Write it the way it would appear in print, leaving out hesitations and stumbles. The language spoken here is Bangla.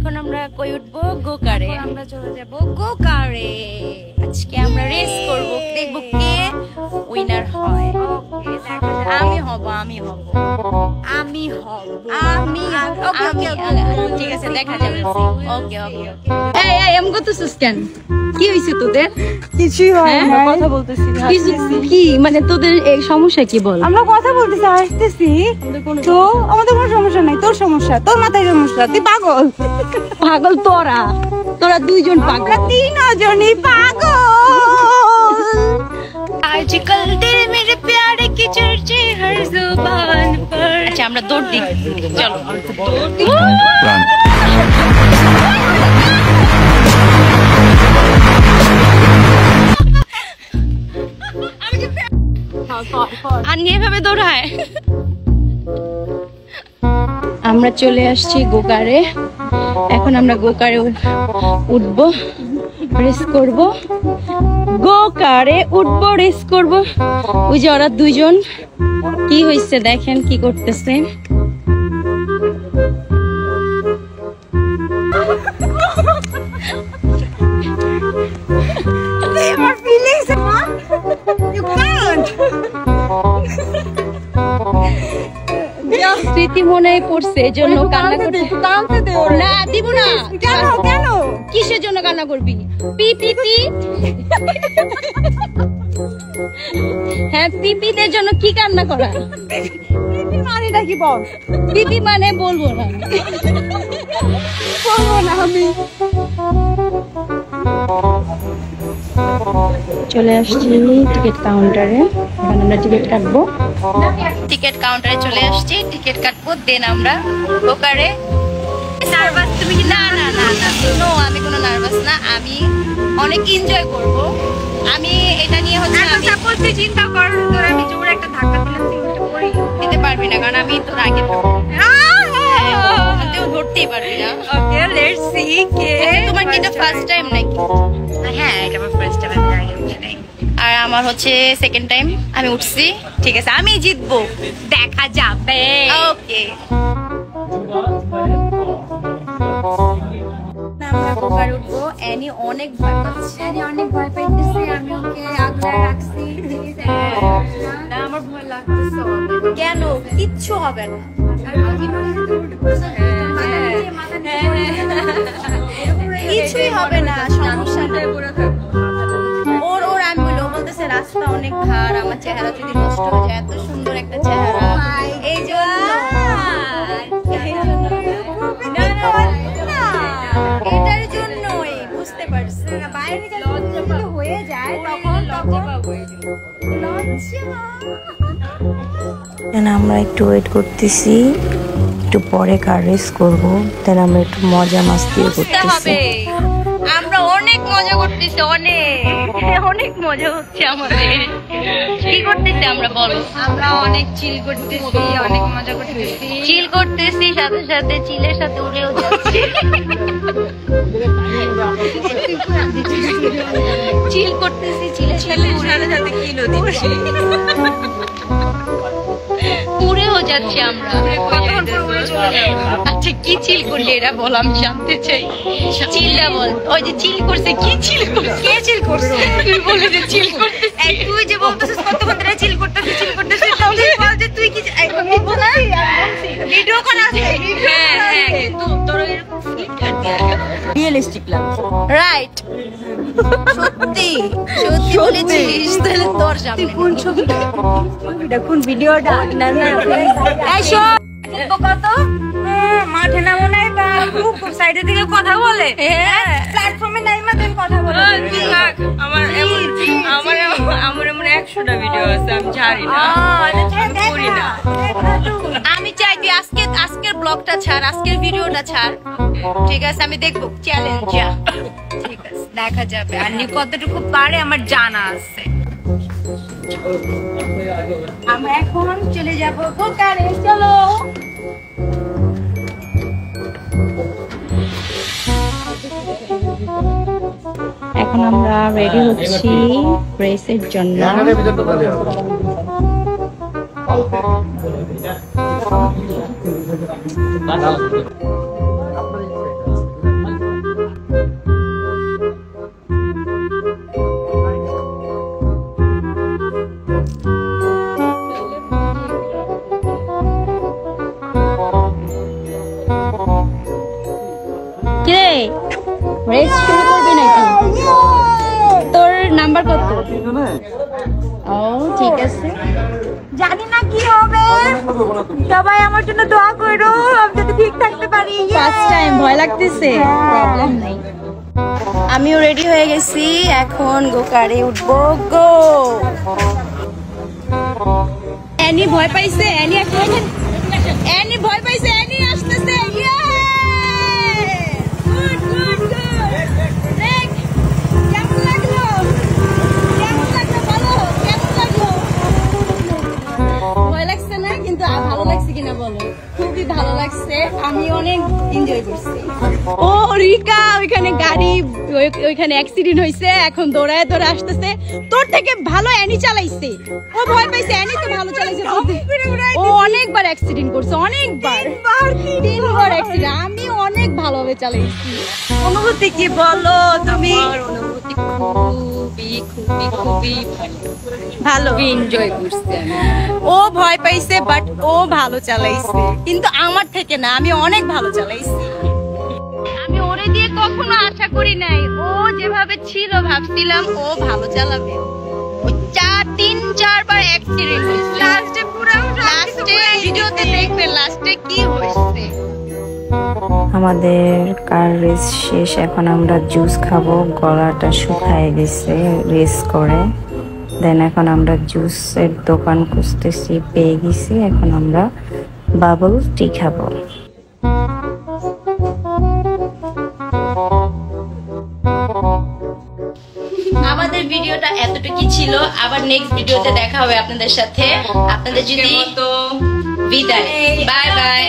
এখন আমরা কই উঠবো? গোকারে। আমরা চলে যাবো গোকারে। আজকে আমরা রেস করব, দেখবো কে উইনার হয়। আমি হব। ঠিক আছে, দেখা যাবে। ওকে ওকে। এই এম করতেছিস কেন? কি হইছে তোদের? কিছুই হয় না, কথা বলতেছি। কি মানে তোদের এই সমস্যা কি বল? আমরা কথা বলতেছি, আসতেছি তো আমাদের কোনো সমস্যা নাই। তোর সমস্যা, তোর মাথায় সমস্যা, তুই পাগল। পাগল তোরা দুইজন পাগল, তিনজনই পাগল। आजकल दिल मेरे प्यारे की चर्चे हर जुबान पर। अच्छा আমরা দৌড় দিই, চলো আন্নি এভাবে দৌড়ায়। আমরা চলে আসছি গোকারে। এখন আমরা গোকারে উঠবো, রেস করব। গোকারে উঠবো, রেস করব। ওই যে ওরা দুইজন, কি হয়েছে দেখেন কি করতেছে। স্মৃতি মনে পড়ছে, এজন্য কান্না করতে। না দিব না। কেন কিসের জন্য কান্না করবি? P P P. হ্যাঁ, পিপিদের জন্য কি কান্না করা? মানেটা কি বল? পিপি মানে বলবো না আমি। চলে আসছি টিকিট কাউন্টারে। এখানে আমরা টিকিট কাটবো। টিকিট কাউন্টারে চলে আসছি, টিকিট কাটবো, দেন আমরা গোকারে। নার্ভাস তুমি? না না না না, নো, আমি কোনো নার্ভাস না, আমি অনেক এনজয় করব। আমি এটা নিয়ে হচ্ছে আমি সাপোজ তুই চিন্তা কর, তোর আমি জোরে একটা ধাক্কা দিলাম, তুই উল্টে পড়ে দিতে পারবি না, কারণ আমি তোর আগে তুই ধরতেই পারবি না। ওকে, লেটস সি কে। তোমার কি এটা ফার্স্ট টাইম নাকি? হ্যাঁ, এটা আমার ফার্স্ট টাইম, আমি আগে উঠি নাই। আর আমার হচ্ছে সেকেন্ড টাইম, আমি উঠছি। ঠিক আছে, আমি জিতবো, দেখা যাবে। ওকে। আমরা গোকারে উঠবো। অ্যানি অনেক ভয় পাচ্ছে, অনেক ভয় পাইতেছে, আমি ওকে আগলে রাখছি। না, আমার ভয় লাগতেছে। কেন? কিচ্ছু হবে না। কিছুই হবে না, সমস্যা নেই। ওর আমি বলতেছে রাস্তা অনেক ধার, আমার চেহারা যদি নষ্ট হয়ে যায়, এত সুন্দর একটা চেহারা, এই জন্য এটার জন্যই বুঝতে পারছি। বাইরে লজ্জা হয়ে যায়, তখন আমরা একটু ওয়েট করতেছি, একটু পরে কার রেস করবো, তাহলে আমরা একটু মজা মাস্তিও করতেছি। আমরা অনেক মজা করতেছি, অনেক মজা হচ্ছে আমাদের। কি করতেছি আমরা বলো? আমরা অনেক চিল করতেছি, অনেক মজা করতেছি। চিল করতেছি, সাথে সাথে চিলের সাথে উড়েও যাচ্ছি। চিল করতেছি, চিলের সাথে কিলো দিচ্ছি, উড়েও যাচ্ছি আমরা। আচ্ছা, কি চিল করলে এরা বল, আমি জানতে চাই। চিলটা বল। ওই যে চিল করছে, কি চিল করছে? কে চিল করছে? তুই বলে যে চিল করতে। তুই যে বলতেছিস কতক্ষণ ধরে চিল করতেছিস, তাহলে বল যে তুই কি ভিডিও কল আছে? হ্যাঁ, কিন্তু তোর এরকম ফিল্টার দেয়া রিয়েলিস্টিক লাগছে। রাইট, সত্যি বলেছিস। তাহলে তোর সামনে কোন ছবিটা, কোন ভিডিওটা? না না, এই শোন, কত মাঠে নামো নাই বা খুব সাইডে থেকে কথা বলে, প্ল্যাটফর্মে নাই মাঝে কথা বলে। আমার এমন 100টা ভিডিও আছে, আমি জানি না, করি না। আমি চাই তুই আজকের ব্লগটা ছাড়, আজকের ভিডিওটা ছাড়, ঠিক আছে? আমি দেখবো, চ্যালেঞ্জ। ঠিক আছে, দেখা যাবে। আর কতটুকু পারে আমার জানা আছে। আমরা এখন চলে যাব গোকারে, চলো। এখন আমরা রেডি হচ্ছি রেসের জন্য। রেস শুরু করবি নাকি? তোর নাম্বার কত? ও ঠিক আছে। জানি না কি হবে, সবাই আমার জন্য দোয়া করো আমি যাতে ঠিক থাকতে পারি। ফার্স্ট টাইম ভয় লাগতেছে, প্রবলেম নাই। আমিও রেডি হয়ে গেছি, এখন গোকারে উঠবো। গো অ্যানি ভয় পাইছে, অ্যানি এখন অ্যানি ভয় পাইছে, অ্যানি আসতেছে। Good good good. দেখ কেমন লাগলো, কেমন লাগলো বলো, কেমন লাগলো? ভয় লাগছে না, কিন্তু ভালো লাগছে কিনা বলো? খুবই ভালো লাগছে, আমি অনেক এনজয় করছি। ও রিকা, ওইখানে গাড়ি ওইখানে অ্যাক্সিডেন্ট হয়েছে, এখন দৌড়ায় দৌড়ে আসতেছে। তোর থেকে ভালো অ্যানি চালাইছে, ও ভয় পাইছে। অ্যানি তো ভালো চালাইছে, ও অনেকবার অ্যাক্সিডেন্ট করছে, অনেকবার, 3বার অ্যাক্সিডেন্ট। আমি অনেক ভালোভাবে চালাইছি। অনুভূতি কি বলো তুমি? অনুভূতি খুবই খুবই খুবই ভালো, এনজয় করছি আমি। ও ভয় পাইছে বাট ও ভালো চালাইছে, কিন্তু আমার থেকে না, আমি অনেক ভালো চালাইছি। আমি ওরে দিয়ে কখনো আশা করি নাই, ও যেভাবে ছিল ভাবছিলাম ও ভালো চালাবে। ও 3-4 বার অ্যাক্সিডেন্ট হয়েছে, লাস্টে ভিডিওতে দেখবে লাস্টে কি হয়েছে। আমাদের কার রেস শেষ, এখন আমরা জুস খাবো। গলাটা শুকায় গেছে রেস করে। দেন এখন আমরা জুসের দোকান খুঁজতেছি, পেয়ে গেছি। এখন আমরা বাবল টি খাবো। আমাদের ভিডিওটা এতটুকুই ছিল, আবার নেক্সট ভিডিওতে দেখা হবে আপনাদের সাথে। আপনাদের যদি বিদায়, বাই বাই।